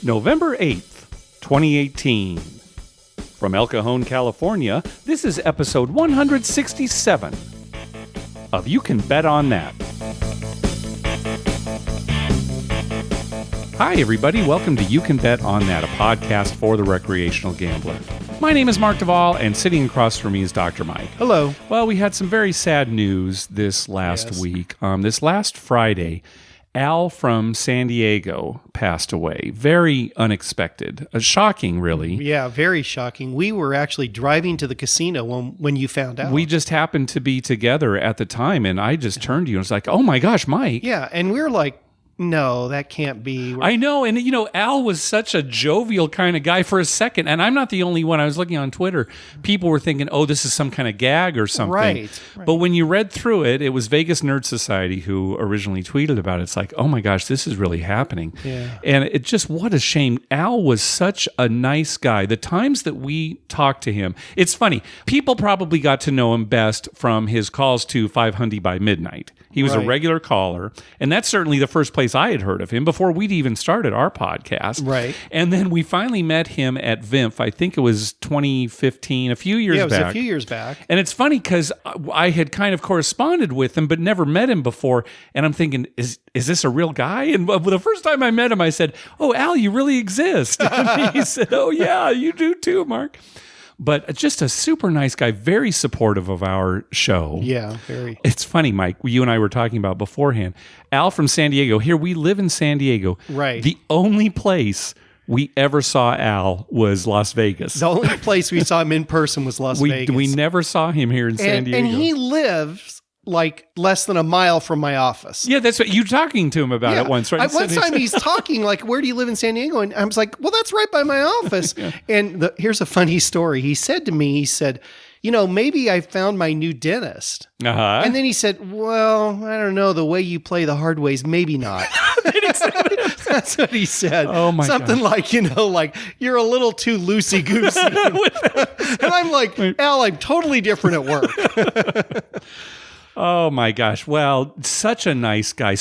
November 8th, 2018. From El Cajon, California, this is episode 167 of You Can Bet on That. Hi, everybody. Welcome to You Can Bet on That, a podcast for the recreational gambler. My name is Mark Duvall, and sitting across from me is Dr. Mike. Hello. Well, we had some very sad news this last week. This last Friday, Al from San Diego passed away. Very unexpected. Shocking, really. Yeah, very shocking. We were actually driving to the casino when you found out. We just happened to be together at the time, and I just turned to you and was like, oh my gosh, Mike. Yeah, and we were like, no, that can't be. I know. And, Al was such a jovial kind of guy for a second. And I'm not the only one. I was looking on Twitter. People were thinking, oh, this is some kind of gag or something. Right. But when you read through it, it was Vegas Nerd Society who originally tweeted about it. It's like, oh my gosh, this is really happening. Yeah. And it just, what a shame. Al was such a nice guy. The times that we talked to him, it's funny. People probably got to know him best from his calls to 500 by midnight. He was a regular caller, and that's certainly the first place I had heard of him before we'd even started our podcast. Right. And then we finally met him at VIMF. I think it was 2015, a few years back. Yeah, it was a few years back. And it's funny because I had kind of corresponded with him, but never met him before. And I'm thinking, is this a real guy? And the first time I met him, I said, oh, Al, you really exist. And he said, oh, yeah, you do too, Mark. But just a super nice guy, very supportive of our show. Yeah, very. It's funny, Mike, you and I were talking about beforehand. Al from San Diego. Here, we live in San Diego. Right. The only place we ever saw Al was Las Vegas. The only place we saw him in person was Las Vegas. We never saw him here in San Diego. And he lives like less than a mile from my office. Yeah, that's what you were talking to him about it once, right? One time he's talking like, where do you live in San Diego? And I was like, well, that's right by my office. Yeah. And here's a funny story. He said to me, maybe I found my new dentist. Uh-huh. And then he said, well, I don't know, the way you play the hard ways, maybe not. That's what he said. Oh my God. Something like, you're a little too loosey-goosey. And I'm like, Al, I'm totally different at work. Oh my gosh. Well, such a nice guy.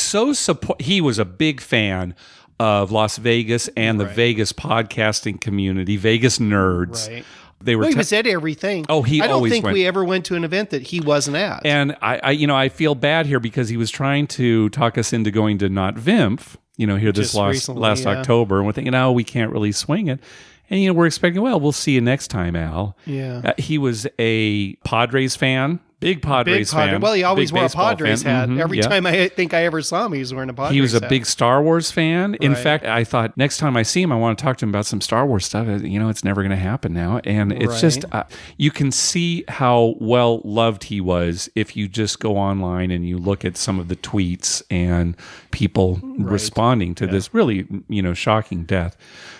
He was a big fan of Las Vegas and the Vegas podcasting community, Vegas nerds. Right. They were he was at everything. Oh, I don't think went. we ever went to an event that he wasn't at. And I feel bad here because he was trying to talk us into going to not VIMF, here this last October. And we're thinking, we can't really swing it. And, we're expecting, we'll see you next time, Al. Yeah. He was a Padres fan. Big Padres fan. Well, he always big wore a Padres hat. Mm-hmm. Every time I think I ever saw him, he was wearing a Padres hat. He was a big Star Wars fan. In fact, I thought next time I see him, I want to talk to him about some Star Wars stuff. It's never going to happen now. And it's just, you can see how well loved he was if you just go online and you look at some of the tweets and people responding to this really, shocking death.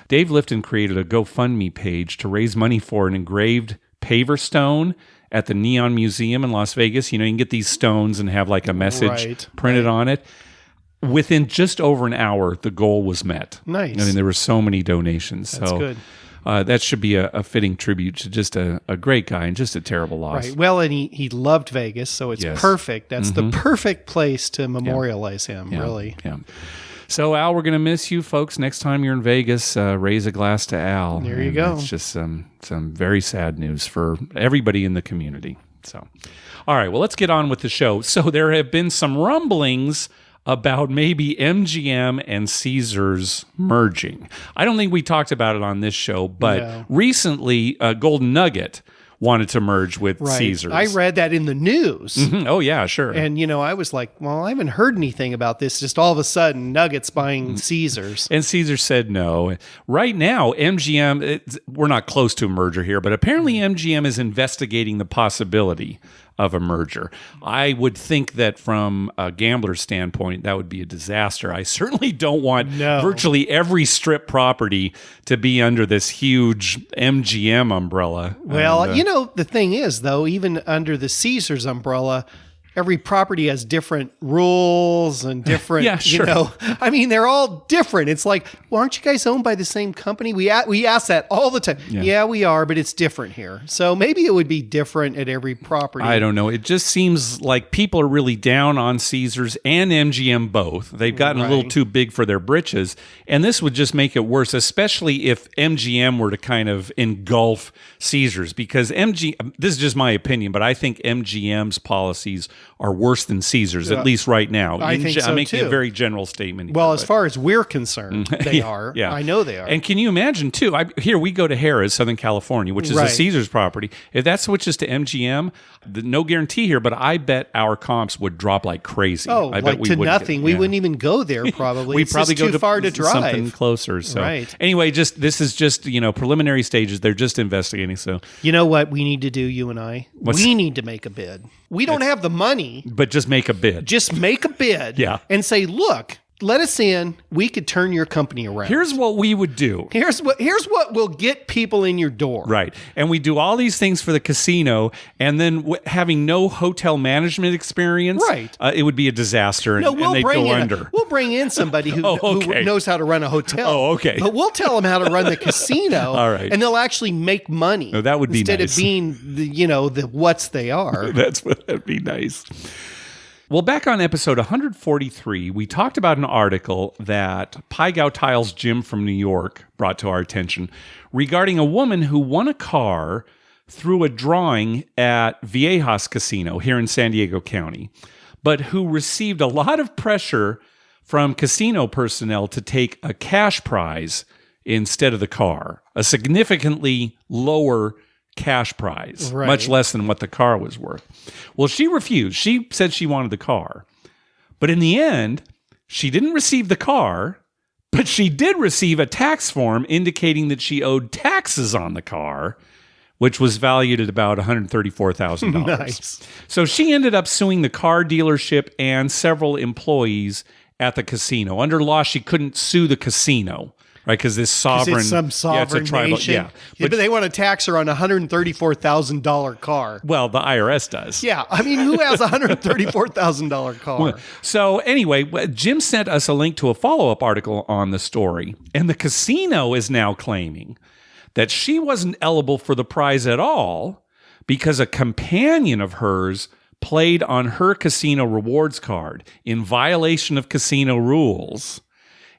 Dave Lifton created a GoFundMe page to raise money for an engraved paver stone at the Neon Museum in Las Vegas. You can get these stones and have like a message printed on it. Within just over an hour, the goal was met. Nice. There were so many donations. That's good. That should be a fitting tribute to just a great guy and just a terrible loss. Right. Well, and he loved Vegas, so it's perfect. That's the perfect place to memorialize him, really. Yeah. So, Al, we're going to miss you, folks. Next time you're in Vegas, raise a glass to Al. There you go. It's just some very sad news for everybody in the community. So, all right, well, let's get on with the show. So, there have been some rumblings about maybe MGM and Caesars merging. I don't think we talked about it on this show, but recently, Golden Nugget wanted to merge with Caesars. I read that in the news. Mm-hmm. Oh, yeah, sure. And, I was like, well, I haven't heard anything about this. Just all of a sudden, Nuggets buying Caesars. And Caesars said no. Right now, MGM, we're not close to a merger here, but apparently MGM is investigating the possibility of a merger. I would think that from a gambler's standpoint, that would be a disaster. I certainly don't want virtually every strip property to be under this huge MGM umbrella. Well, the thing is, though, even under the Caesars umbrella, every property has different rules and different, Yeah, sure. I mean, they're all different. It's like, well, aren't you guys owned by the same company? We ask that all the time. Yeah, we are, but it's different here. So maybe it would be different at every property. I don't know. It just seems like people are really down on Caesars and MGM both. They've gotten a little too big for their britches. And this would just make it worse, especially if MGM were to kind of engulf Caesars, because this is just my opinion, but I think MGM's policies are worse than Caesars, at least right now. I think so, I'm making too. a very general statement. Well, as far as we're concerned, they are. Yeah. I know they are. And can you imagine, too, here we go to Harrah's, Southern California, which is a Caesars property. If that switches to MGM, no guarantee here, but I bet our comps would drop like crazy. Oh, I bet like to nothing. We wouldn't even go there probably. We'd probably go too far to drive. Something closer. So anyway, this is just, preliminary stages. They're just investigating. So you know what we need to do, you and I? We need to make a bid. We don't have the money. But just make a bid. Just make a bid. Yeah. And say, look, let us in. We could turn your company around. Here's what we would do. Here's what will get people in your door. Right. And we do all these things for the casino, and then having no hotel management experience, it would be a disaster, and they'd go under. We'll bring in somebody who knows how to run a hotel. Oh, okay. But we'll tell them how to run the casino. All right. And they'll actually make money. No, that would be instead nice. of being the what's they are. That'd be nice. Well, back on episode 143, we talked about an article that Pai Gow Tiles Jim from New York brought to our attention regarding a woman who won a car through a drawing at Viejas Casino here in San Diego County, but who received a lot of pressure from casino personnel to take a cash prize instead of the car, a significantly lower cash prize, much less than what the car was worth. Well, she refused. She said she wanted the car. But in the end, she didn't receive the car, but she did receive a tax form indicating that she owed taxes on the car, which was valued at about $134,000. Nice. So she ended up suing the car dealership and several employees at the casino. Under law, she couldn't sue the casino. Right, because this sovereign, it's some sovereign it's a tribal, nation. Yeah, but they want to tax her on a $134,000 car. Well, the IRS does. Yeah, I mean, who has a $134,000 car? So anyway, Jim sent us a link to a follow-up article on the story, and the casino is now claiming that she wasn't eligible for the prize at all because a companion of hers played on her casino rewards card in violation of casino rules.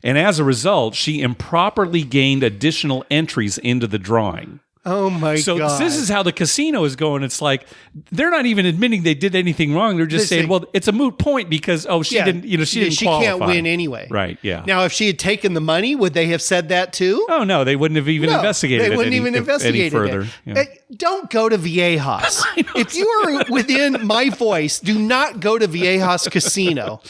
And as a result, she improperly gained additional entries into the drawing. Oh my God. So this is how the casino is going. It's like they're not even admitting they did anything wrong. They're just saying, well, it's a moot point because she didn't she qualify. Can't win anyway. Right, yeah. Now, if she had taken the money, would they have said that too? Oh no, they wouldn't have even investigated it. They wouldn't even investigate any further. It. Yeah. Don't go to Viejas. If you are within my voice, do not go to Viejas Casino.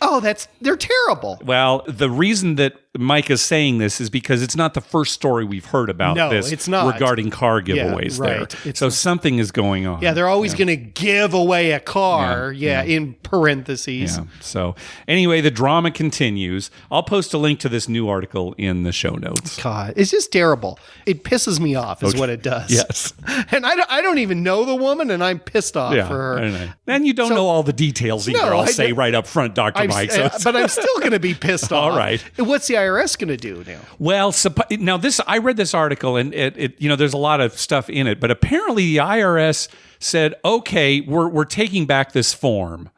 Oh, they're terrible. Well, the reason that Mike is saying this is because it's not the first story we've heard about this it's not. Regarding car giveaways there. So something is going on. Yeah, they're always going to give away a car, in parentheses. Yeah. So anyway, the drama continues. I'll post a link to this new article in the show notes. God, it's just terrible. It pisses me off is what it does. Yes. And I don't even know the woman, and I'm pissed off for her. I know. And you don't know all the details either, I'll say right up front, Dr. Mike. But I'm still going to be pissed off. All right. What's the IRS going to do now? Well, now I read this article, and it there's a lot of stuff in it, but apparently the IRS said, okay, we're taking back this form.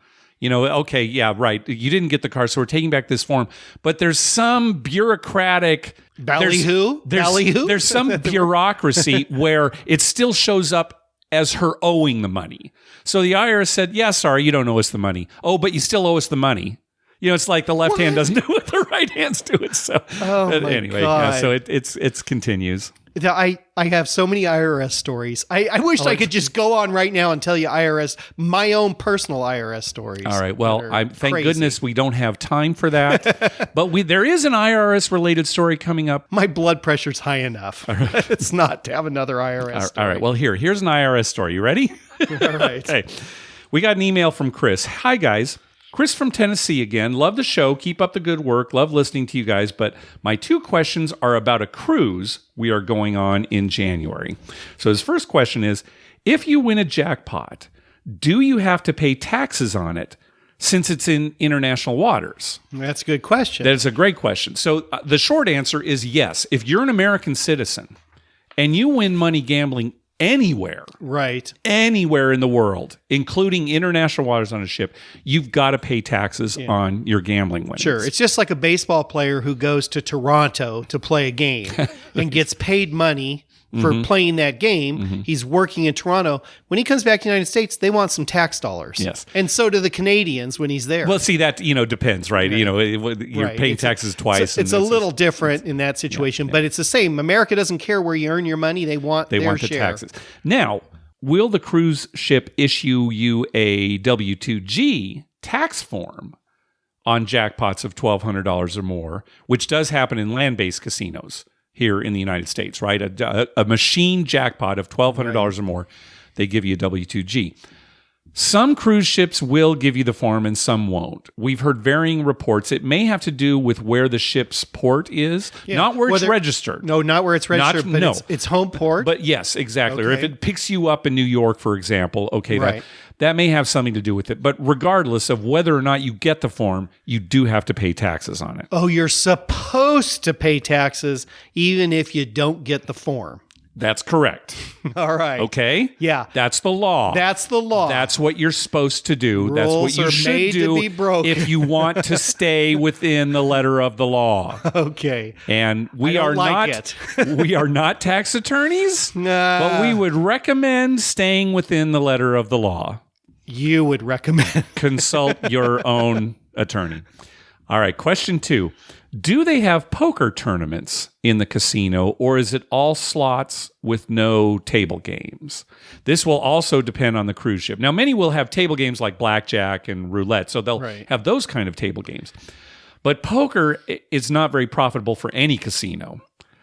Okay, yeah, right. You didn't get the car, so we're taking back this form. But there's some bureaucratic ballyhoo. There's some bureaucracy where it still shows up as her owing the money. So the IRS said, yeah, sorry, you don't owe us the money. Oh, but you still owe us the money. It's like the left hand doesn't do what the right hand's doing. So anyway, God. So it continues. I have so many IRS stories. I wish I could just go on right now and tell you my own personal IRS stories. All right. Well, thank goodness we don't have time for that. But there is an IRS related story coming up. My blood pressure's high enough. Right. It's not to have another IRS story. All right. Well, here's an IRS story. You ready? All right. Okay. We got an email from Chris. Hi, guys. Chris from Tennessee again. Love the show. Keep up the good work. Love listening to you guys. But my two questions are about a cruise we are going on in January. So his first question is, if you win a jackpot, do you have to pay taxes on it since it's in international waters? That's a good question. That's a great question. So the short answer is yes. If you're an American citizen and you win money gambling anywhere, right, anywhere in the world, including international waters on a ship, you've got to pay taxes on your gambling winnings. Sure. It's just like a baseball player who goes to Toronto to play a game and gets paid money for playing that game. He's working in Toronto. When he comes back to the United States, they want some tax dollars. Yes. And so do the Canadians when he's there. Well, see, that, depends, right? You're paying taxes twice. It's a little different in that situation, but it's the same. America doesn't care where you earn your money. They want their the share. taxes. Now, will the cruise ship issue you a W-2G tax form on jackpots of $1,200 or more, which does happen in land-based casinos here in the United States, right? A machine jackpot of $1,200 or more, they give you a W-2G. Some cruise ships will give you the form and some won't. We've heard varying reports. It may have to do with where the ship's port is, not where it's registered. No, not where it's registered, but it's home port. But yes, exactly. Okay. Or if it picks you up in New York, for example, that may have something to do with it. But regardless of whether or not you get the form, you do have to pay taxes on it. Oh, you're supposed to pay taxes even if you don't get the form. That's correct. All right. Okay? Yeah. That's the law. That's the law. That's what you're supposed to do. Rules That's what you should do if you want to stay within the letter of the law. Okay. And we are not tax attorneys, but we would recommend staying within the letter of the law. You would recommend. Consult your own attorney. All right, question 2. Do they have poker tournaments in the casino, or is it all slots with no table games? This will also depend on the cruise ship. Now, many will have table games like blackjack and roulette, so they'll have those kind of table games. But poker is not very profitable for any casino.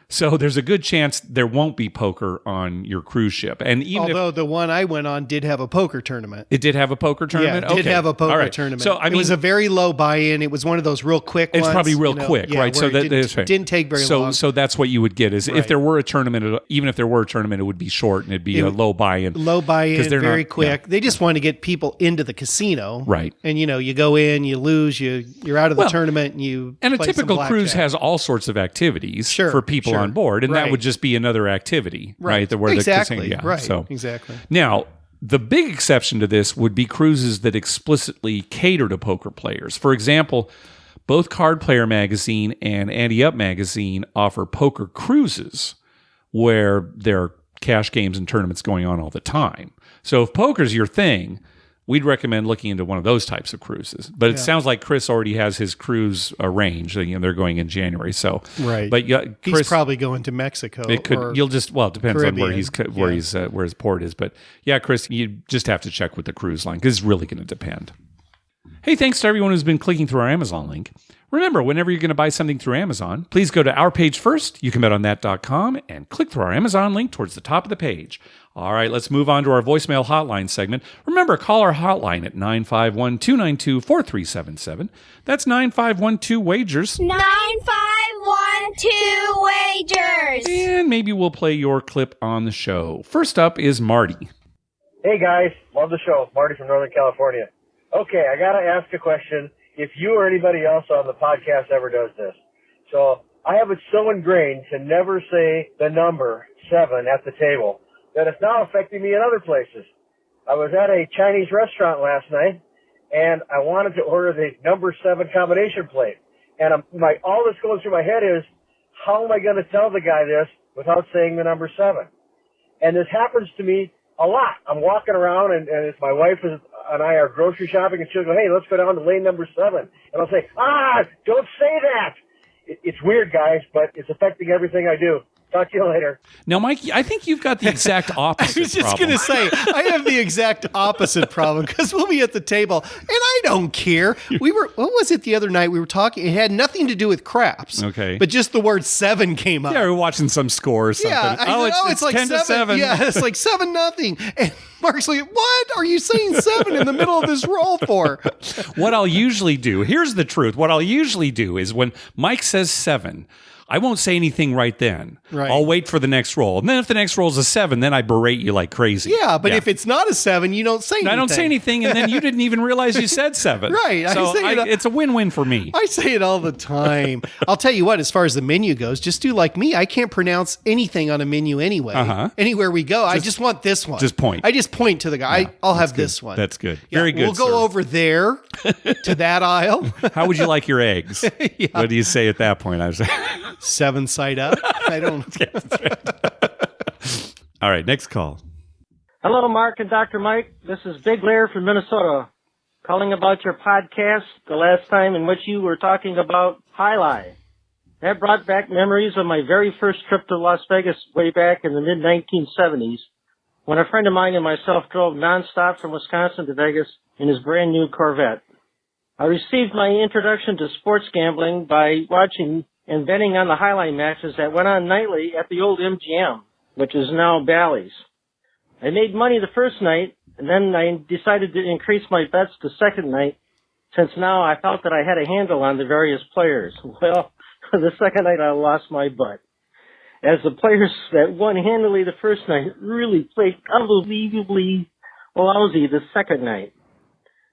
So there's a good chance there won't be poker on your cruise ship. And although the one I went on did have a poker tournament. It did have a poker tournament? Yeah, it did have a poker tournament. So it was a very low buy-in. It was one of those real quick ones. It's probably real quick, right? So that didn't take very long. So that's what you would get is if there were a tournament, even if there were a tournament, it would be short and it'd be a low buy-in. Low buy-in, very quick. Yeah. They just want to get people into the casino. Right. And you go in, you lose, you're out of the tournament, and you And play a typical some cruise has all sorts of activities for people on board. And that would just be another activity, right? Where exactly. The casino, exactly. Now, the big exception to this would be cruises that explicitly cater to poker players. For example, both Card Player Magazine and Ante Up Magazine offer poker cruises where there are cash games and tournaments going on all the time. So if poker's your thing, we'd recommend looking into one of those types of cruises. But it sounds like Chris already has his cruise arranged. They're going in January. So But Chris, he's probably going to Mexico. It could. It depends on where his port is. But yeah, Chris, you just have to check with the cruise line because it's really going to depend. Hey, thanks to everyone who's been clicking through our Amazon link. Remember, whenever you're going to buy something through Amazon, please go to our page first, youcanbetonthat.com, and click through our Amazon link towards the top of the page. All right, let's move on to our voicemail hotline segment. Remember, call our hotline at 951-292-4377. That's 9512-WAGERS. 9512-WAGERS. And maybe we'll play your clip on the show. First up is Marty. Hey, guys. Love the show. Marty from Northern California. Okay, I got to ask a question. If you or anybody else on the podcast ever does this. So I have it so ingrained to never say the number 7 at the table that it's now affecting me in other places. I was at a Chinese restaurant last night, and I wanted to order the number 7 combination plate. And all that's going through my head is, how am I going to tell the guy this without saying the number 7? And this happens to me a lot. I'm walking around, and if my wife and I are grocery shopping, and she'll go, hey, let's go down to lane number 7. And I'll say, don't say that. It's weird, guys, but it's affecting everything I do. Talk to you later. Now, Mike, I think you've got the exact opposite I was just going to say, I have the exact opposite problem because we'll be at the table and I don't care. What was it the other night? We were talking, it had nothing to do with craps. Okay. But just the word 7 came up. Yeah, we were watching some score or something. Yeah, it's like 10-7. Yeah, it's like 7-0. And Mark's like, what are you saying 7 in the middle of this roll for? What I'll usually do, here's the truth. What I'll usually do is when Mike says 7, I won't say anything right then. Right. I'll wait for the next roll. And then if the next roll is a 7, then I berate you like crazy. Yeah, but if it's not a 7, you don't say anything. I don't say anything, and then you didn't even realize you said 7. Right. So it's a win-win for me. I say it all the time. I'll tell you what, as far as the menu goes, just do like me. I can't pronounce anything on a menu anyway. Anywhere we go, I just want this one. Just point. I just point to the guy. I'll have this one. That's good. Very good, We'll go over there to that aisle. How would you like your eggs? What do you say at that point? I was 7 side up. I don't. All right, next call. Hello, Mark and Dr. Mike. This is Big Lair from Minnesota, calling about your podcast the last time in which you were talking about Highlight. That brought back memories of my very first trip to Las Vegas way back in the mid-1970s, when a friend of mine and myself drove nonstop from Wisconsin to Vegas in his brand new Corvette. I received my introduction to sports gambling by watching and betting on the highlight matches that went on nightly at the old MGM, which is now Bally's. I made money the first night, and then I decided to increase my bets the second night, since now I felt that I had a handle on the various players. Well, the second night I lost my butt, as the players that won handily the first night really played unbelievably lousy the second night.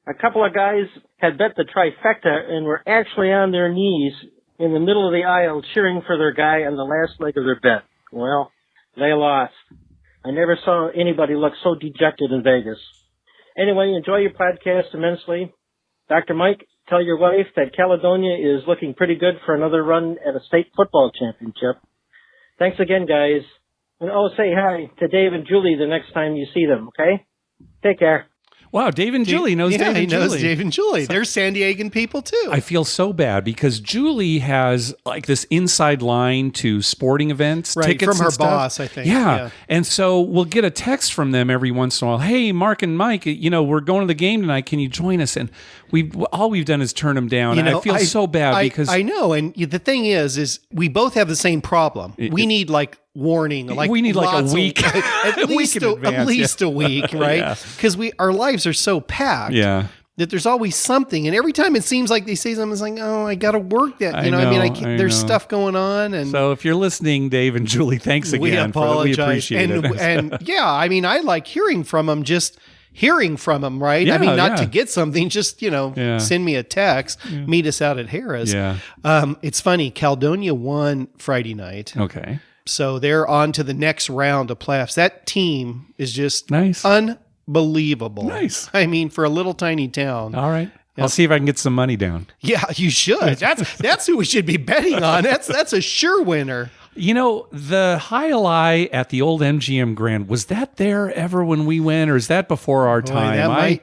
A couple of guys had bet the trifecta and were actually on their knees in the middle of the aisle cheering for their guy on the last leg of their bet. Well, they lost. I never saw anybody look so dejected in Vegas. Anyway, enjoy your podcast immensely. Dr. Mike, tell your wife that Caledonia is looking pretty good for another run at a state football championship. Thanks again, guys. And say hi to Dave and Julie the next time you see them, okay? Take care. Wow, Dave and Julie knows Dave and Julie. Yeah, he knows Dave and Julie. They're San Diegan people, too. I feel so bad because Julie has like this inside line to sporting events, tickets from her and stuff. boss, I think. Yeah. And so we'll get a text from them every once in a while. Hey, Mark and Mike, we're going to the game tonight. Can you join us? And all we've done is turn them down. And I feel so bad because I know. And the thing is we both have the same problem. We need like warning. Like we need like a week, at least a week, right? Because our lives are so packed. Yeah. That there's always something, and every time it seems like they say something, it's like, oh, I got to work that. There's stuff going on, and so if you're listening, Dave and Julie, thanks again. We apologize. We appreciate it. And I like hearing from them. Just hearing from them, right? Yeah, not to get something, just send me a text. Yeah. Meet us out at Harrah's. Yeah. It's funny. Caledonia won Friday night. Okay. So they're on to the next round of playoffs. That team is just nice. Unbelievable. Nice. I mean, for a little tiny town. All right. Yep. I'll see if I can get some money down. Yeah, you should. That's who we should be betting on. That's a sure winner. The Highlight at the old MGM Grand, was that there ever when we went, or is that before our time?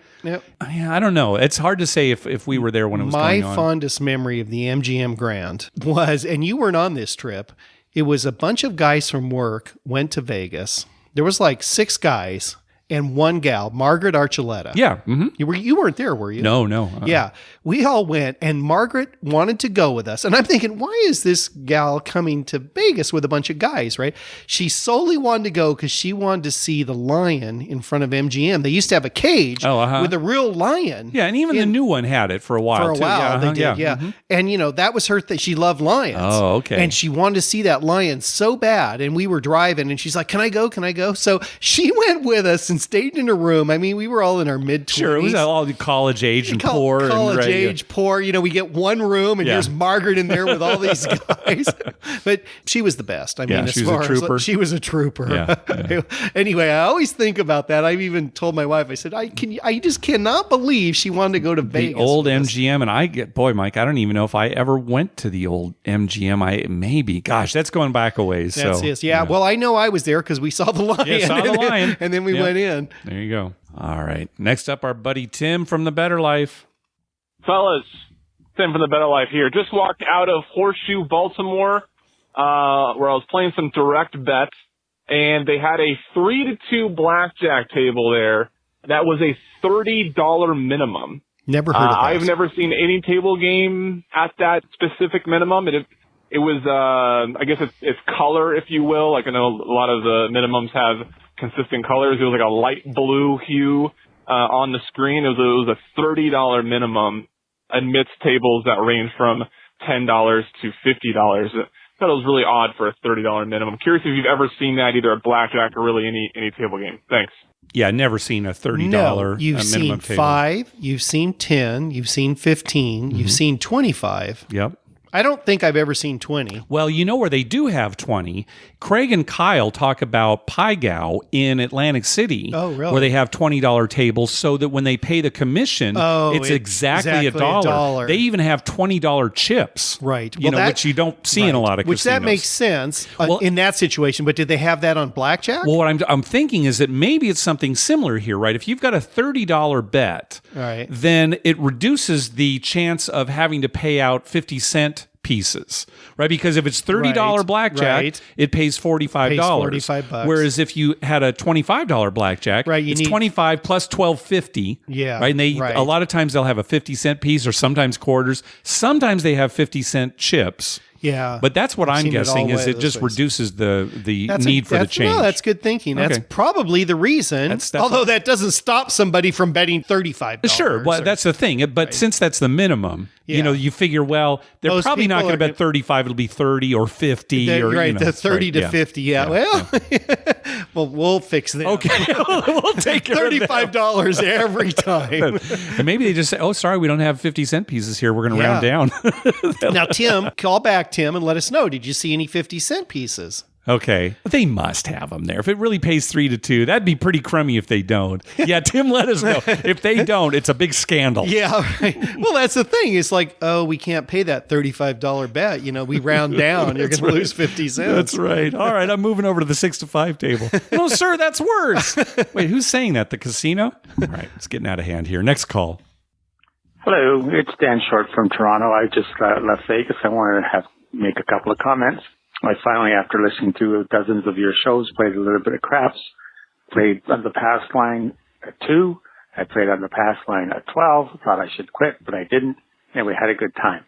I don't know. It's hard to say if we were there when it was going on. My fondest memory of the MGM Grand was, and you weren't on this trip, it was a bunch of guys from work went to Vegas. There was like 6 guys and 1 gal, Margaret Archuleta. Yeah. Mm-hmm. You weren't there, were you? No. Yeah. We all went, and Margaret wanted to go with us. And I'm thinking, why is this gal coming to Vegas with a bunch of guys, right? She solely wanted to go because she wanted to see the lion in front of MGM. They used to have a cage with a real lion. Yeah, and even the new one had it for a while, too. They did, yeah. Mm-hmm. And, that was her thing. She loved lions. Oh, okay. And she wanted to see that lion so bad. And we were driving, and she's like, can I go? Can I go? So she went with us and stayed in her room. I mean, we were all in our mid-20s. Sure, it was all college age and poor. College age, poor. We get one room, and here's Margaret in there with all these guys. But she was the best. I mean, she was a trooper. She was a trooper. Yeah. Anyway, I always think about that. I've even told my wife, I said, I just cannot believe she wanted to go to Vegas. The old MGM, and Mike, I don't even know if I ever went to the old MGM. Maybe. Gosh, that's going back a ways. That's it. Yeah. Well, I know I was there because we saw the lion. Yeah, saw the lion. And then we went in. There you go. All right. Next up, our buddy Tim from The Better Life. Fellas, Tim from The Better Life here. Just walked out of Horseshoe, Baltimore, where I was playing some direct bets, and they had a 3-2 blackjack table there. That was a $30 minimum. Never heard of that. I've never seen any table game at that specific minimum. It was, I guess it's color, if you will. Like I know a lot of the minimums have consistent colors. It was like a light blue hue on the screen. It was a $30 minimum amidst tables that range from $10 to $50. thought it was really odd for a $30 minimum. Curious if you've ever seen that either at blackjack or really any table game. Thanks. Yeah, never seen a $30 No, you've seen minimum table. 5, you've seen 10, you've seen 15, you've seen 25. Yep. I don't think I've ever seen 20. Well, you know where they do have 20? Craig and Kyle talk about Pai Gow in Atlantic City. Oh, really? Where they have $20 tables so that when they pay the commission, it's exactly $1. They even have $20 chips. Right. You know, which you don't see in a lot of which casinos. that makes sense in that situation, but did they have that on blackjack? Well, what I'm thinking is that maybe it's something similar here, right? If you've got a $30 bet, right, then it reduces the chance of having to pay out 50-cent pieces, right? Because if it's $30 blackjack, it pays $45. $45. Whereas if you had a $25 blackjack, it's 25 plus $12.50. Yeah. Right. And a lot of times they'll have a 50-cent piece or sometimes quarters. Sometimes they have 50-cent chips. Yeah. But that's what I'm guessing is it just reduces the need for the change. No, that's good thinking. That's probably the reason. Although that doesn't stop somebody from betting $35. Sure. Well, that's the thing. But since that's the minimum, you know, you figure, well, they're Most probably not people going to bet 35. It'll be 30 or 50 or, right, you know. The 30 to 50. Yeah. Well, well, we'll fix that. Okay. We'll take care of that. $35 every time. And maybe they just say, oh, sorry, we don't have 50-cent pieces here. We're going to round down. Now, Tim, call back, Tim, and let us know. Did you see any 50-cent pieces? Okay. They must have them there. If it really pays 3 to 2, that'd be pretty crummy if they don't. Yeah, Tim, let us know. If they don't, it's a big scandal. Yeah, right. Well, that's the thing. It's like, oh, we can't pay that $35 bet. You know, we round down. You're going to lose 50 cents. That's right. All right, I'm moving over to the 6 to 5 table. No, sir, that's worse. Wait, who's saying that? The casino? All right, it's getting out of hand here. Next call. Hello, it's Dan Short from Toronto. I just left Vegas. I wanted to make a couple of comments. I finally, after listening to dozens of your shows, played a little bit of craps. Played on the pass line at 2. I played on the pass line at 12. Thought I should quit, but I didn't. And we had a good time.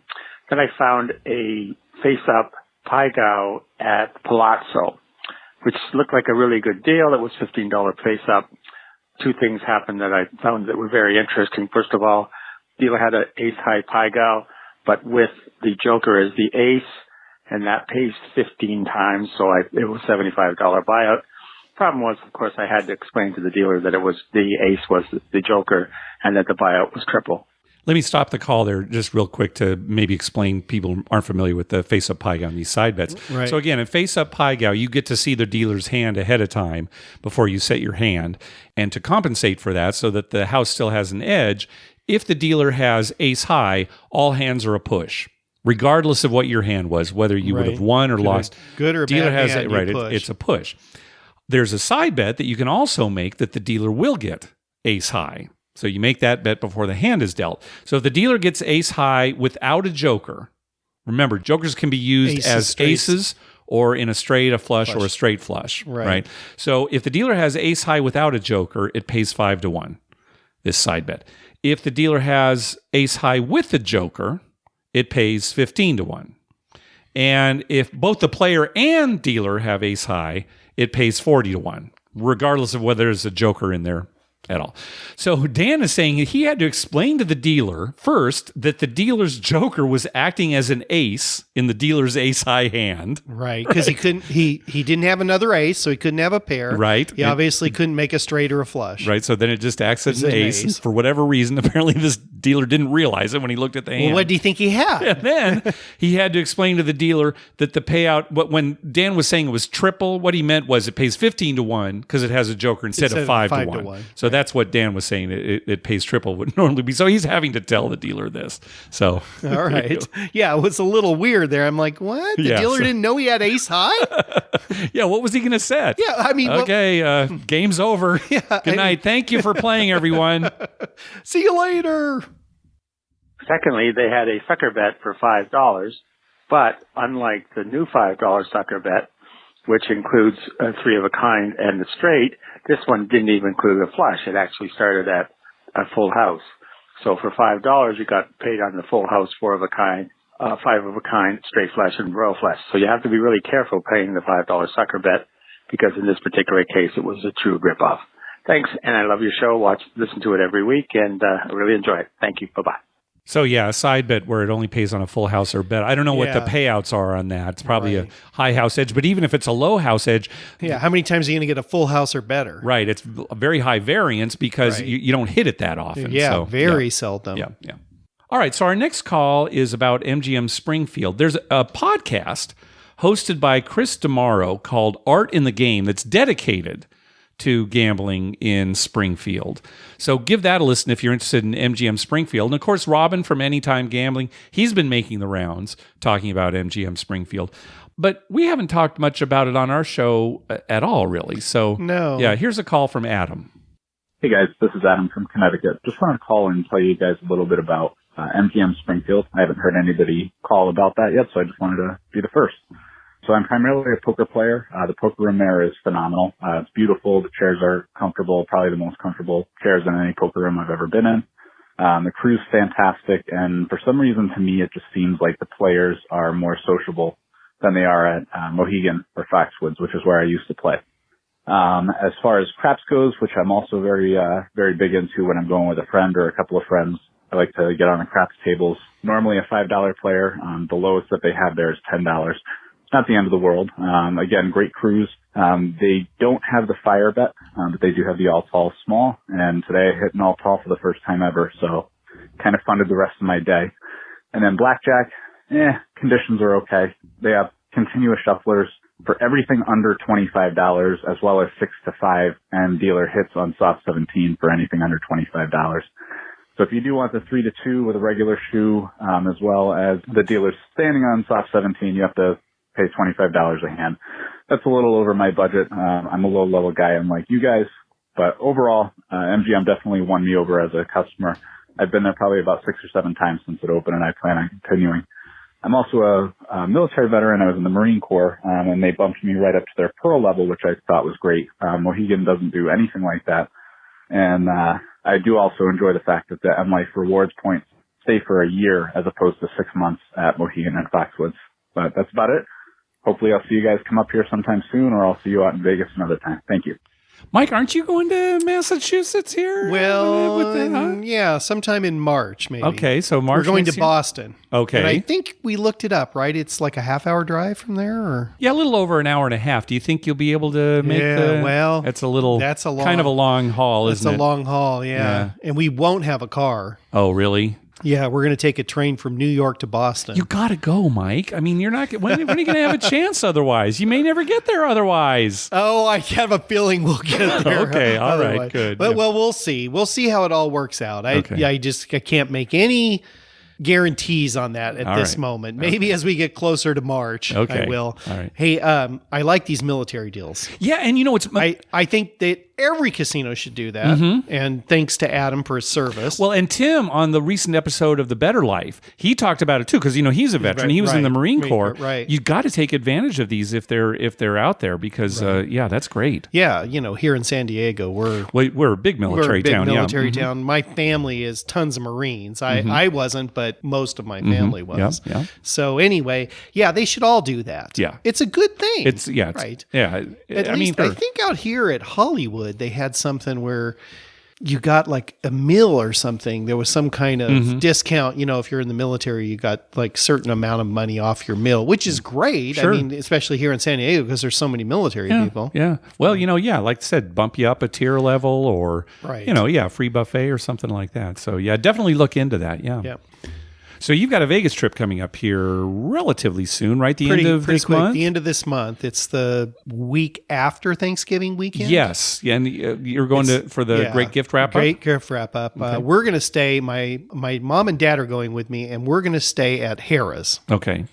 Then I found a face-up Pai Gow at Palazzo, which looked like a really good deal. It was $15 face-up. 2 things happened that I found that were very interesting. First of all, dealer had an ace-high Pai Gow, but with the joker as the ace, and that pays 15 times, so it was $75 buyout. Problem was, of course, I had to explain to the dealer that it was the ace was the joker and that the buyout was triple. Let me stop the call there just real quick to maybe explain people who aren't familiar with the face-up Pai Gow and these side bets. Right. So again, in face-up Pai Gow, you get to see the dealer's hand ahead of time before you set your hand. And to compensate for that so that the house still has an edge, if the dealer has ace high, all hands are a push. Regardless of what your hand was, whether you would have won or lost, good or dealer bad has hand, it's a push. There's a side bet that you can also make that the dealer will get ace high. So you make that bet before the hand is dealt. So if the dealer gets ace high without a joker, remember jokers can be used as aces or in a straight, a flush, or a straight flush. Right. So if the dealer has ace high without a joker, it pays 5 to 1. This side bet. If the dealer has ace high with a joker, it pays 15 to 1. And if both the player and dealer have ace high, it pays 40 to 1, regardless of whether there's a joker in there at all. So Dan is saying he had to explain to the dealer first that the dealer's joker was acting as an ace in the dealer's ace high hand. Right. Because he didn't have another ace, so he couldn't have a pair. Right. He obviously couldn't make a straight or a flush. Right. So then it just acts as an ace. And for whatever reason, apparently this dealer didn't realize it when he looked at the hand. Well, what do you think he had? And then he had to explain to the dealer that the payout, when Dan was saying it was triple, what he meant was it pays 15 to 1 because it has a joker instead of 5 to 1. So that's what Dan was saying. It pays triple would normally be. So he's having to tell the dealer this. So all right. Yeah, it was a little weird there. I'm like, what? The dealer didn't know he had ace high? Yeah, what was he going to set? Yeah, I mean... Okay, game's over. Yeah, Good night. Thank you for playing, everyone. See you later. Secondly, they had a sucker bet for $5, but unlike the new $5 sucker bet, which includes a 3 of a kind and the straight, this one didn't even include a flush. It actually started at a full house. So for $5, you got paid on the full house, 4 of a kind, 5 of a kind, straight flush, and royal flush. So you have to be really careful paying the $5 sucker bet because in this particular case, it was a true rip-off. Thanks, and I love your show. Listen to it every week, and I really enjoy it. Thank you. Bye-bye. So yeah, a side bet where it only pays on a full house or bet. I don't know what the Yeah. payouts are on that. It's probably a high house edge, but even if it's a low house edge, Yeah, how many times are you going to get a full house or better? right, it's a very high variance because Right. you don't hit it that often. Yeah, So, very seldom. Yeah, yeah. All right, so our next call is about MGM Springfield. There's a podcast hosted by Chris DeMauro called Art in the Game that's dedicated to gambling in Springfield. So give that a listen if you're interested in MGM Springfield. And of course, Robin from Anytime Gambling, he's been making the rounds talking about MGM Springfield. But we haven't talked much about it on our show at all, really. So No. yeah, here's a call from Adam. Hey guys, this is Adam from Connecticut. Just wanted to call and tell you guys a little bit about MGM Springfield. I haven't heard anybody call about that yet, so I just wanted to be the first. So I'm primarily a poker player. The poker room there is phenomenal. It's beautiful. The chairs are comfortable, probably the most comfortable chairs in any poker room I've ever been in. The crew's fantastic, and for some reason to me it just seems like the players are more sociable than they are at Mohegan or Foxwoods, which is where I used to play. As far as craps goes, which I'm also very big into when I'm going with a friend or a couple of friends, I like to get on the craps tables. Normally a $5 player. The lowest that they have there is $10. It's not the end of the world. Again, great crews. They don't have the fire bet, but they do have the all-tall small. And today I hit an all-tall for the first time ever, so kind of funded the rest of my day. And then blackjack, conditions are okay. They have continuous shufflers for everything under $25, as well as 6 to 5, and dealer hits on soft 17 for anything under $25. So if you do want the 3 to 2 with a regular shoe, as well as the dealer's standing on soft 17, you have to pay $25 a hand. That's a little over my budget. I'm a low-level guy, unlike you guys. But overall, MGM definitely won me over as a customer. I've been there probably about 6 or 7 times since it opened, and I plan on continuing. I'm also a military veteran. I was in the Marine Corps, and they bumped me right up to their Pearl level, which I thought was great. Mohegan doesn't do anything like that. And I do also enjoy the fact that the M Life rewards points stay for a year as opposed to 6 months at Mohegan and Foxwoods. But that's about it. Hopefully I'll see you guys come up here sometime soon, or I'll see you out in Vegas another time. Thank you. Mike, aren't you going to Massachusetts here? Well, yeah, sometime in March, maybe. Okay, so March. We're going to next year? Boston. Okay. And I think we looked it up, right? It's like a half-hour drive from there, or Yeah, a little over an hour and a half. Do you think you'll be able to make the... well, that's a little... that's a long, kind of a long haul, It's isn't it? a long haul, yeah. And we won't have a car. Oh, really? Yeah, we're going to take a train from New York to Boston. You got to go, Mike. I mean, you're not... When are you going to have a chance otherwise? You may never get there otherwise. Oh, I have a feeling we'll get there. Okay, all right, otherwise. good. But, Yeah. Well, we'll see. We'll see how it all works out. I can't make any guarantees on that at All this right. moment. Maybe as we get closer to March, Okay. I will. All right. Hey, I like these military deals. Yeah, and you know, it's... I think that every casino should do that. And thanks to Adam for his service. Well, and Tim on the recent episode of The Better Life, he talked about it too, because you know he's a veteran. He was in the Marine Corps. Right. You got to take advantage of these if they're out there, because yeah, that's great. yeah, here in San Diego, we're a big military a big town. military yeah. town. My family is tons of Marines. I wasn't, but most of my family was. Yeah. So anyway, yeah, they should all do that. Yeah. It's a good thing. It's right. Yeah, At least I think out here at Hollywood, they had something where you got like a meal or something. There was some kind of discount. If you're in the military, you got like certain amount of money off your meal, which is great. Sure. I mean, especially here in San Diego because there's so many military people. Yeah. Well, like I said, bump you up a tier level, or Right. free buffet or something like that. So yeah, definitely look into that. Yeah. Yeah. So you've got a Vegas trip coming up here relatively soon, right? The end of this quick. month? The end of this month. It's the week after Thanksgiving weekend. Yes. And you're going for the great gift wrap up? Great gift wrap up. Okay. We're going to stay, my mom and dad are going with me, and we're going to stay at Harrah's. Okay.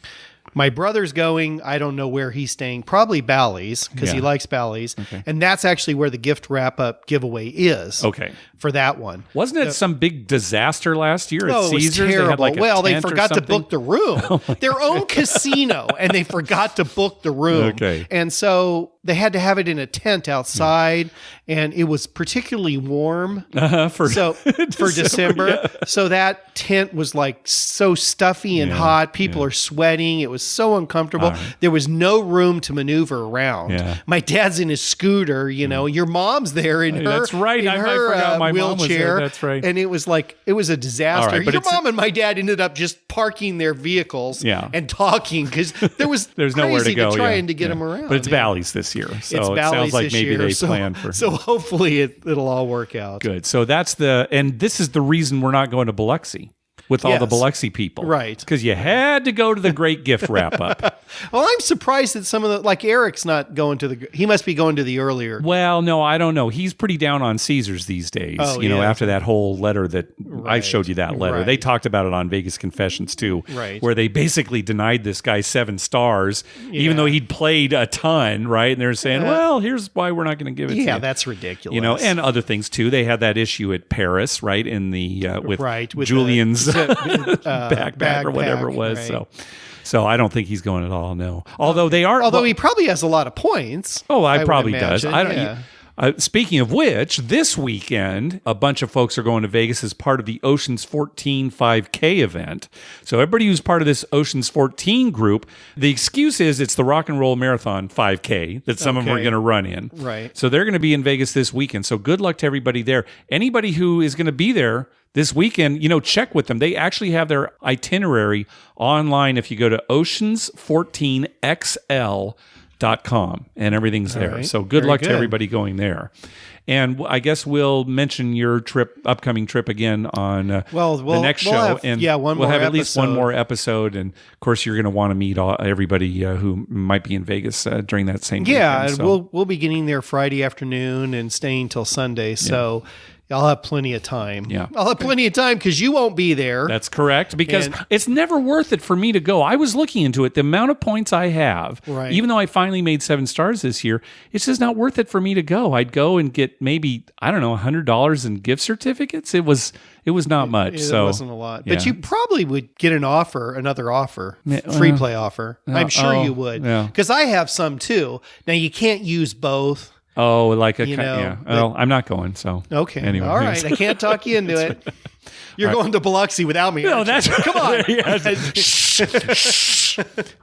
My brother's going. I don't know where he's staying. Probably Bally's because he likes Bally's. Okay. And that's actually where the gift wrap up giveaway is. Okay. For that one. Wasn't it some big disaster last year at Oh, it was Caesars? terrible. They had like a They tent or forgot to something? book the room. Their own casino, and they forgot to book the room. Okay. And so they had to have it in a tent outside, and it was particularly warm for December. Yeah. So that tent was like so stuffy and hot. People are sweating. It was so uncomfortable. Right. There was no room to maneuver around. Yeah. My dad's in his scooter. Your mom's there in her. That's right. In I her forgot my mom was there. wheelchair. That's right. And it was a disaster. All right, but Your mom and my dad ended up just parking their vehicles and talking because there's nowhere to go. Trying to get them around. But it's Bally's this year, so it's it sounds like maybe they planned for. So hopefully it'll all work out. Good. So and this is the reason we're not going to Biloxi with all the Biloxi people, right? Because you had to go to the great gift wrap up. Well, I'm surprised that some of like Eric's not going to he must be going to the earlier. Well, no, I don't know. He's pretty down on Caesars these days. Oh, After that whole letter that I showed you that letter. Right. They talked about it on Vegas Confessions too, right? Where they basically denied this guy 7 stars, even though he'd played a ton, right? And they're saying, well, here's why we're not going to give it to you. Yeah, that's ridiculous. And other things too. They had that issue at Paris, right? In the with Julian's backpack or whatever it was. Right. So I don't think he's going at all. No, although he probably has a lot of points. Oh, I probably imagine. does. I don't. Speaking of which, this weekend, a bunch of folks are going to Vegas as part of the Oceans 14 5K event. So everybody who's part of this Oceans 14 group, the excuse is it's the Rock and Roll Marathon 5K that some of them are going to run in. Right. So they're going to be in Vegas this weekend. So good luck to everybody there. Anybody who is going to be there this weekend, check with them. They actually have their itinerary online if you go to oceans14xl.com and everything's there. Right. So good Very luck good. to everybody going there. And I guess we'll mention your upcoming trip again on the next show. We'll have at least one more episode. And of course, you're going to want to meet everybody who might be in Vegas during that same weekend. So. We'll be getting there Friday afternoon and staying till Sunday. So I'll have plenty of time. Yeah. I'll have plenty of time because you won't be there. That's correct, because it's never worth it for me to go. I was looking into it. The amount of points I have, even though I finally made 7 stars this year, it's just not worth it for me to go. I'd go and get maybe, I don't know, $100 in gift certificates. It was not much. It wasn't a lot. But you probably would get another offer, free play offer. I'm sure you would. Because I have some too. Now, you can't use both. Oh, like well, I'm not going. So okay, anyway, all right. I can't talk you into it. You're going to Biloxi without me. No, that's come on.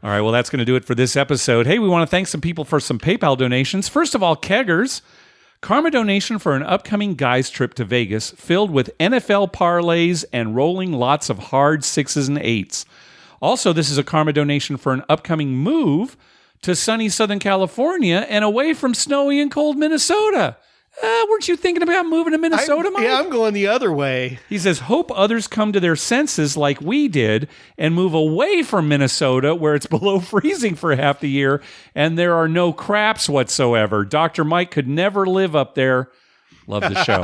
All right. Well, that's going to do it for this episode. Hey, we want to thank some people for some PayPal donations. First of all, Keggers. Karma donation for an upcoming guys trip to Vegas filled with NFL parlays and rolling lots of hard 6s and 8s. Also, this is a Karma donation for an upcoming move to sunny Southern California and away from snowy and cold Minnesota. Weren't you thinking about moving to Minnesota, Mike? Yeah, I'm going the other way. He says, hope others come to their senses like we did and move away from Minnesota where it's below freezing for half the year and there are no craps whatsoever. Dr. Mike could never live up there. Love the show.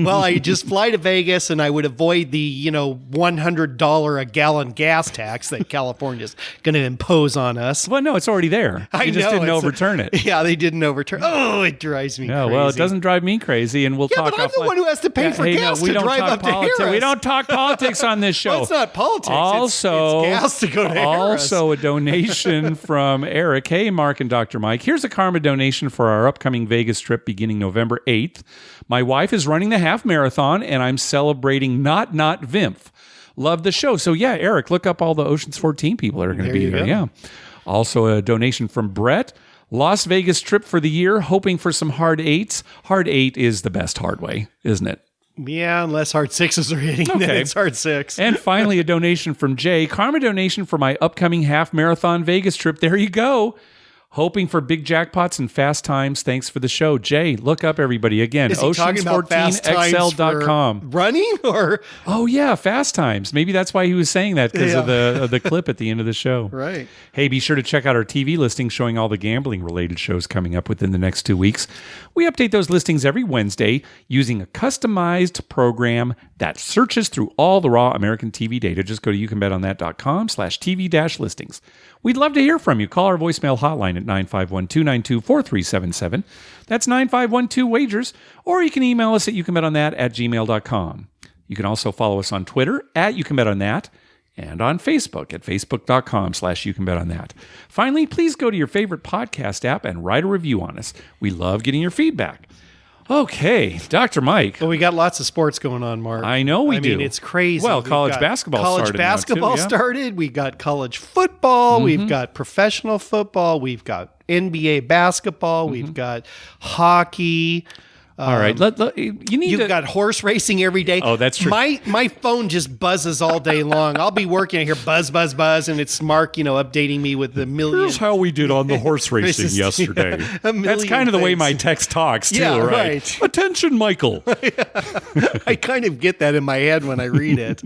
Well, I just fly to Vegas and I would avoid the, $100 a gallon gas tax that California's going to impose on us. Well, no, it's already there. You just didn't overturn it. Yeah, they didn't overturn. Oh, it drives me crazy. Well, it doesn't drive me crazy, and we'll talk. Yeah, but I'm the one who has to pay for gas to drive up to Harris. We don't talk politics on this show. Well, it's not politics. Also, it's gas to go to Harris. Also, a donation from Eric. Hey, Mark and Dr. Mike. Here's a Karma donation for our upcoming Vegas trip beginning November 8th. My wife is running the half marathon, and I'm celebrating not VIMF. Love the show. So, yeah, Eric, look up all the Oceans 14 people that are going to be there. Yeah. Also, a donation from Brett. Las Vegas trip for the year, hoping for some hard 8s. Hard 8 is the best hard way, isn't it? Yeah, unless hard 6s are hitting, then it's hard 6. And finally, a donation from Jay. Karma donation for my upcoming half marathon Vegas trip. There you go. Hoping for big jackpots and fast times. Thanks for the show. Jay, look up everybody again. Oceans14xl.com. Running or? Oh, yeah, fast times. Maybe that's why he was saying that because of the clip at the end of the show. Right. Hey, be sure to check out our TV listing showing all the gambling related shows coming up within the next 2 weeks. We update those listings every Wednesday using a customized program that searches through all the raw American TV data. Just go to youcanbetonthat.com/TV-listings. We'd love to hear from you. Call our voicemail hotline at 951-292-4377. That's 9512-WAGERS. Or you can email us at youcanbetonthat@gmail.com. You can also follow us on Twitter at youcanbetonthat. and on Facebook at facebook.com/youcanbetonthat. Finally, please go to your favorite podcast app and write a review on us. We love getting your feedback. Okay, Dr. Mike. Well, we got lots of sports going on, Mark. I know we do. I mean, it's crazy. Well, We've college got basketball college started now, basketball too, yeah. started. We got college football. We've got professional football. We've got NBA basketball. We've got hockey. All right, You've got horse racing every day. Oh, that's true. My phone just buzzes all day long. I'll be working, I hear buzz, buzz, buzz, and it's Mark, updating me with the million. Here's how we did on the horse racing yesterday. That's kind of the way my text talks, too, Yeah, right? right. Attention, Michael. I kind of get that in my head when I read it.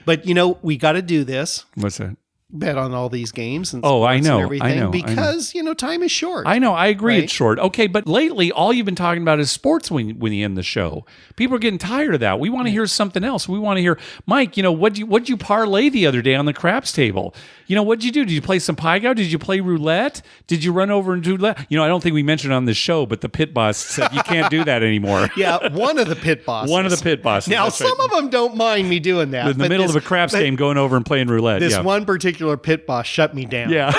But, we got to do this. What's that? Bet on all these games and Oh, I sports know, and everything I know, because time is short. I know. I agree. Right? It's short. Okay, but lately, all you've been talking about is sports when you end the show. People are getting tired of that. We want to hear something else. We want to hear, Mike. What'd you parlay the other day on the craps table? What'd you do? Did you play some Pai Gow? Did you play roulette? Did you run over and do roulette? I don't think we mentioned on the show, but the pit boss said you can't do that anymore. Yeah, one of the pit bosses. One of the pit bosses. Now, that's some right. of them don't mind me doing that. In the middle of a craps game, going over and playing roulette. This yeah. one particular pit boss shut me down. Yeah.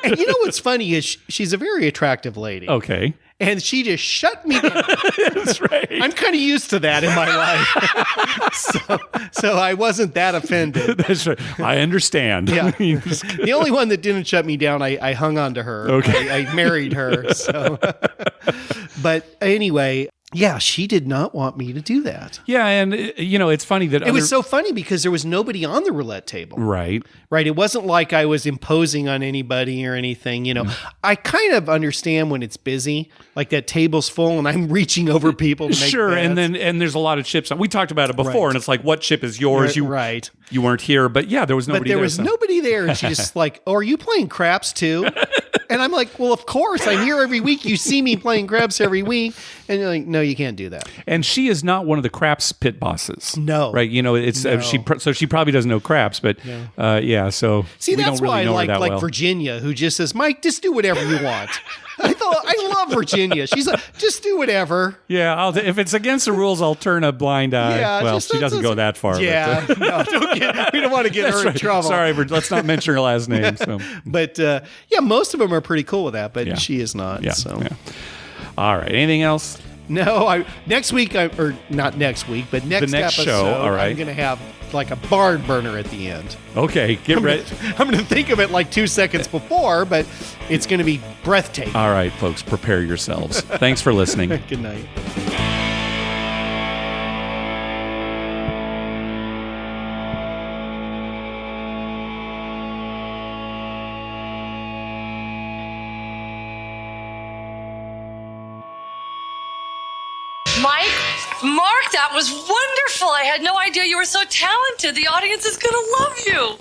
And what's funny is she's a very attractive lady. Okay. And she just shut me down. That's right. I'm kind of used to that in my life. so I wasn't that offended. That's right. I understand. Yeah. The only one that didn't shut me down, I hung on to her. Okay. I married her. So, but anyway, yeah, she did not want me to do that. Yeah, and it's funny that It was so funny because there was nobody on the roulette table. Right. Right. It wasn't like I was imposing on anybody or anything. I kind of understand when it's busy, like that table's full and I'm reaching over people to make Sure, bets. and there's a lot of chips. We talked about it before, Right. and it's like, what chip is yours? Right. You weren't here, but yeah, there was nobody But there there. was nobody there. And she just like, oh, are you playing craps too? And I'm like, well, of course. I'm here every week. You see me playing craps every week. And you're like, no, you can't do that. And she is not one of the craps pit bosses. No. Right. It's No. she probably doesn't know craps, but yeah. So See, we that's don't really why know I her that like well. Virginia, who just says, Mike, just do whatever you want. I love Virginia. She's like, just do whatever. Yeah, if it's against the rules, I'll turn a blind eye. Yeah, well, just- she doesn't go that far. Yeah, but, no, we don't want to get That's her in right. trouble. Sorry, let's not mention her last name. So. But yeah, most of them are pretty cool with that, but Yeah. she is not. Yeah, So yeah. All right. Anything else? no, next week, or not next week, but next next episode, show, all right. I'm going to have like a barn burner at the end. Okay, get ready. I'm going to think of it like 2 seconds before, but it's going to be breathtaking. All right, folks, prepare yourselves. Thanks for listening. Good night. Mike, Mark, that was wonderful. I had no idea you were so talented. The audience is going to love you.